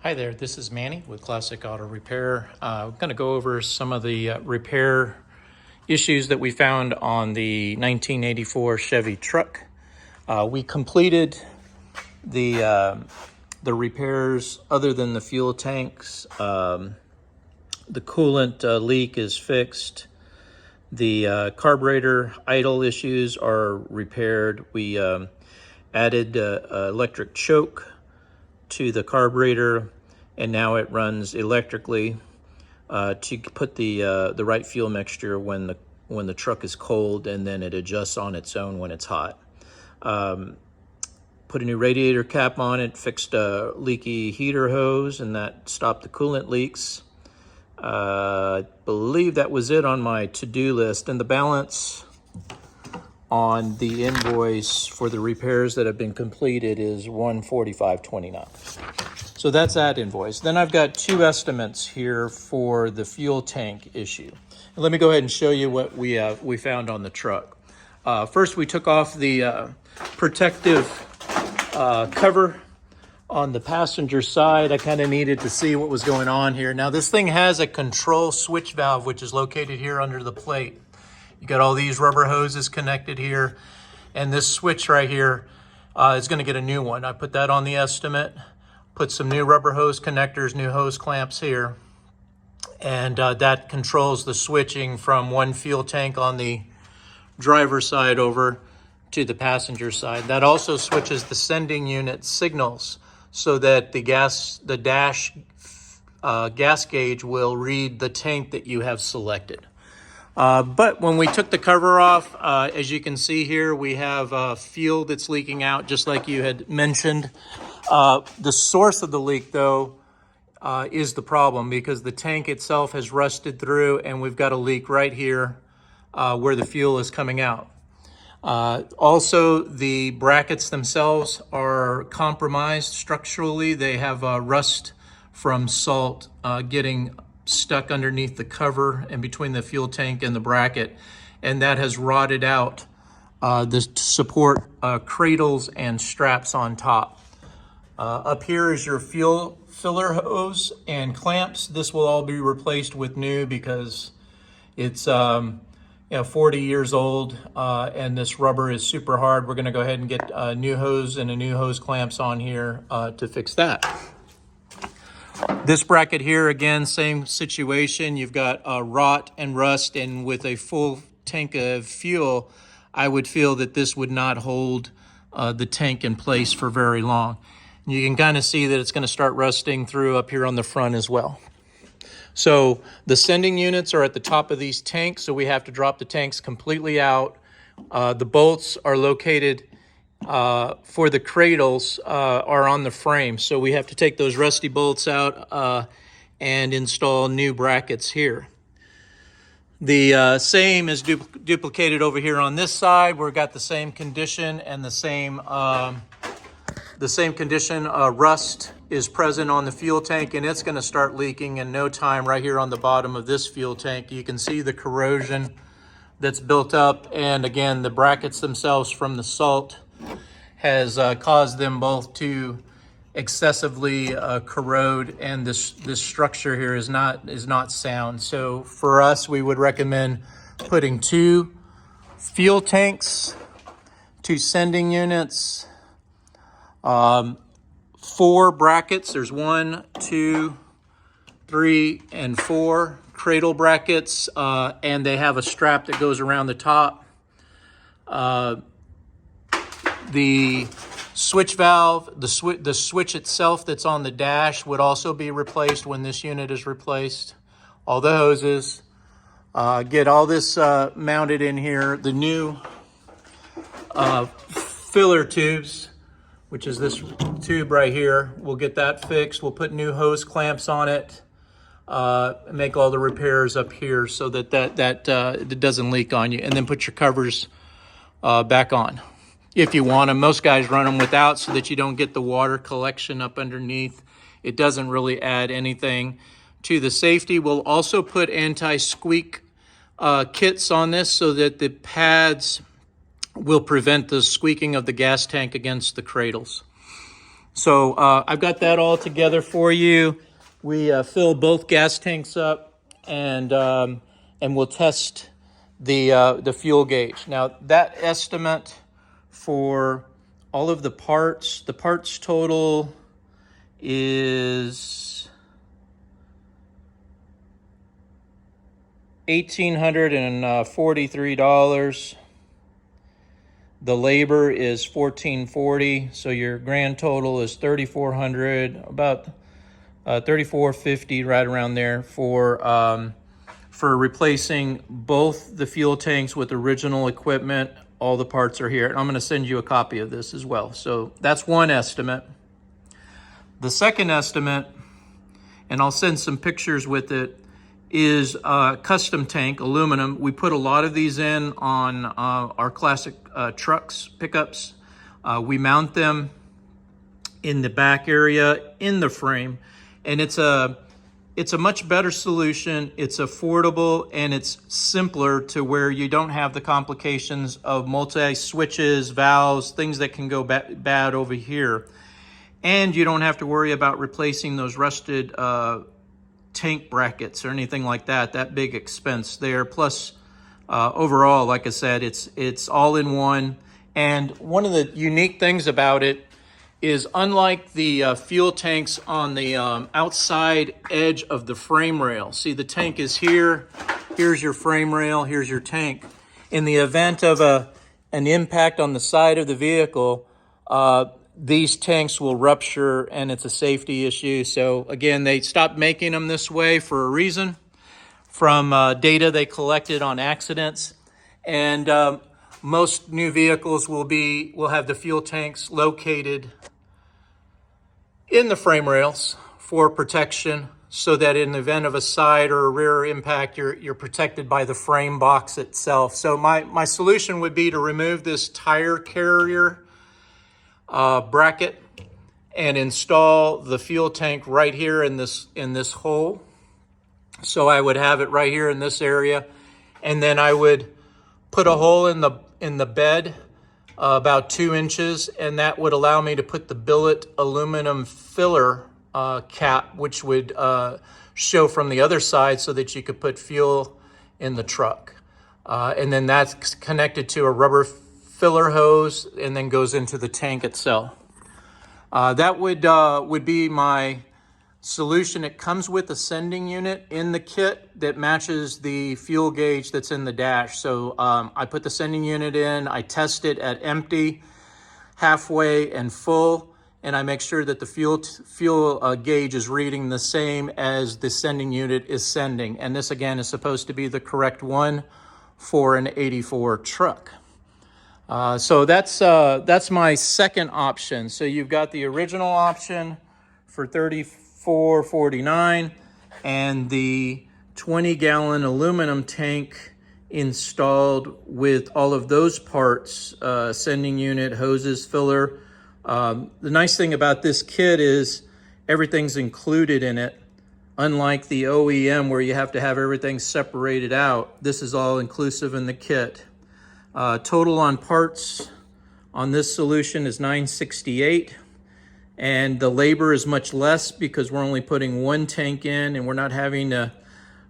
Hi there, this is Manny with Classic Auto Repair. I'm going to go over some of the repair issues that we found on the 1984 Chevy truck. We completed the repairs other than the fuel tanks. The coolant leak is fixed. The carburetor idle issues are repaired. We added electric choke to the carburetor, and now it runs electrically to put the right fuel mixture when the truck is cold, and then it adjusts on its own when it's hot. Put a new radiator cap on it, fixed a leaky heater hose, and that stopped the coolant leaks. I believe that was it on my to-do list, and the balance on the invoice for the repairs that have been completed is $145.29. So that's that invoice. Then I've got two estimates here for the fuel tank issue. Let me go ahead and show you what we found on the truck. First, we took off the protective cover on the passenger side. I kind of needed to see what was going on here. Now, this thing has a control switch valve, which is located here under the plate. You got all these rubber hoses connected here, and this switch right here is going to get a new one. I put that on the estimate, put some new rubber hose connectors, new hose clamps here, and that controls the switching from one fuel tank on the driver's side over to the passenger side. That also switches the sending unit signals so that the dash gas gauge will read the tank that you have selected. But when we took the cover off, as you can see here, we have fuel that's leaking out, just like you had mentioned. The source of the leak, though, is the problem, because the tank itself has rusted through, and we've got a leak right here where the fuel is coming out. Also, the brackets themselves are compromised structurally. They have rust from salt getting stuck underneath the cover and between the fuel tank and the bracket, and that has rotted out the support cradles and straps on top. Up here is your fuel filler hose and clamps. This will all be replaced with new because it's 40 years old, and this rubber is super hard. We're going to go ahead and get a new hose and a new hose clamps on here to fix that. This bracket here, again, same situation. You've got rot and rust, and with a full tank of fuel, I would feel that this would not hold the tank in place for very long. You can kind of see that it's going to start rusting through up here on the front as well. So the sending units are at the top of these tanks, so we have to drop the tanks completely out. The bolts are located for the cradles are on the frame, so we have to take those rusty bolts out and install new brackets here. The same is duplicated over here on this side. We've got the same condition and the same condition. Rust is present on the fuel tank, and it's going to start leaking in no time right here on the bottom of this fuel tank. You can see the corrosion that's built up, and again, the brackets themselves from the salt has caused them both to excessively corrode, and this structure here is not sound. So for us, we would recommend putting 2 fuel tanks, 2 sending units, 4 brackets. There's 1, 2, 3, and 4 cradle brackets, and they have a strap that goes around the top. The switch valve, the switch itself that's on the dash would also be replaced when this unit is replaced. All the hoses. Get all this mounted in here. The new filler tubes, which is this tube right here, we'll get that fixed. We'll put new hose clamps on it. Make all the repairs up here so that it doesn't leak on you, and then put your covers back on if you want them. Most guys run them without so that you don't get the water collection up underneath. It doesn't really add anything to the safety. We'll also put anti-squeak kits on this so that the pads will prevent the squeaking of the gas tank against the cradles. So I've got that all together for you. We fill both gas tanks up, and we'll test the fuel gauge. Now that estimate for all of the parts total is $1,843. The labor is $1,440, so your grand total is $3,400, about $3,450, right around there for replacing both the fuel tanks with original equipment. All the parts are here, and I'm going to send you a copy of this as well. So that's one estimate. The second estimate, and I'll send some pictures with it, is custom tank, aluminum. We put a lot of these in on our classic trucks, pickups. We mount them in the back area, in the frame, and it's a much better solution. It's affordable, and it's simpler to where you don't have the complications of multi-switches, valves, things that can go bad over here. And you don't have to worry about replacing those rusted tank brackets or anything like that. That big expense there. Plus, overall, like I said, it's all in one. And one of the unique things about it is, unlike the fuel tanks on the outside edge of the frame rail. See, the tank is here. Here's your frame rail. Here's your tank. In the event of an impact on the side of the vehicle, these tanks will rupture, and it's a safety issue. So again, they stopped making them this way for a reason, from data they collected on accidents. And most new vehicles will have the fuel tanks located in the frame rails for protection, so that in the event of a side or a rear impact, you're protected by the frame box itself. So my solution would be to remove this tire carrier bracket and install the fuel tank right here in this hole. So I would have it right here in this area, and then I would put a hole in the bed about 2 inches, and that would allow me to put the billet aluminum filler cap, which would show from the other side, so that you could put fuel in the truck. And then that's connected to a rubber filler hose, and then goes into the tank itself. That would be my solution. It comes with a sending unit in the kit that matches the fuel gauge that's in the dash. So I put the sending unit in, I test it at empty, halfway, and full, and I make sure that the fuel gauge is reading the same as the sending unit is sending. And this, again, is supposed to be the correct one for an '84 truck. So that's my second option. So you've got the original option for $34.49, and the 20-gallon aluminum tank installed with all of those parts, sending unit, hoses, filler. The nice thing about this kit is everything's included in it. Unlike the OEM, where you have to have everything separated out, this is all inclusive in the kit. Total on parts on this solution is $968, and the labor is much less because we're only putting one tank in, and we're not having to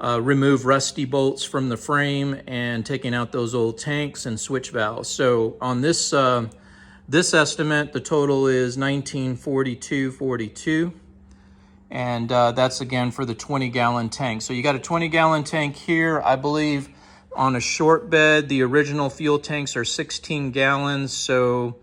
remove rusty bolts from the frame and taking out those old tanks and switch valves. So on this this estimate, the total is $1942.42, and that's again for the 20-gallon tank. So you got a 20-gallon tank here. I believe on a short bed, the original fuel tanks are 16 gallons. So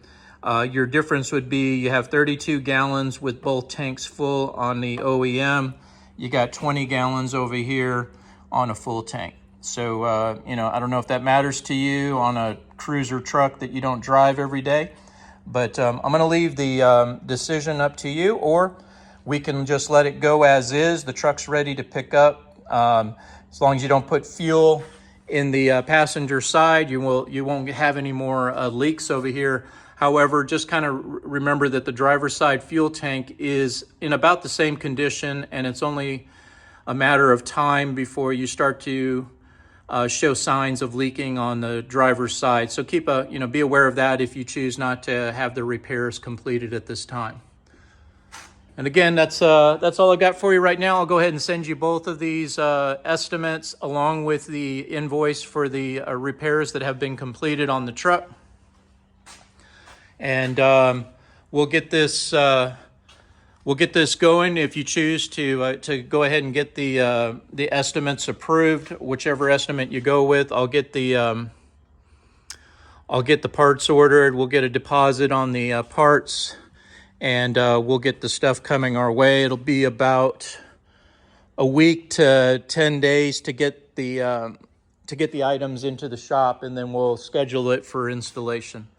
your difference would be you have 32 gallons with both tanks full on the OEM. You got 20 gallons over here on a full tank. So, I don't know if that matters to you on a cruiser truck that you don't drive every day. But I'm going to leave the decision up to you, or we can just let it go as is. The truck's ready to pick up. As long as you don't put fuel in the passenger side, you won't have any more leaks over here. However, just kind of remember that the driver's side fuel tank is in about the same condition, and it's only a matter of time before you start to show signs of leaking on the driver's side. So be aware of that if you choose not to have the repairs completed at this time. And again, that's all I got for you right now. I'll go ahead and send you both of these estimates along with the invoice for the repairs that have been completed on the truck. And we'll get this going. If you choose to go ahead and get the estimates approved, whichever estimate you go with, I'll get the parts ordered. We'll get a deposit on the parts. And we'll get the stuff coming our way. It'll be about a week to 10 days to get the items into the shop, and then we'll schedule it for installation.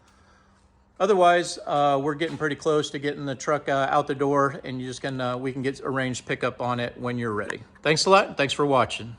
Otherwise, we're getting pretty close to getting the truck out the door, and we can get arranged pickup on it when you're ready. Thanks a lot. Thanks for watching.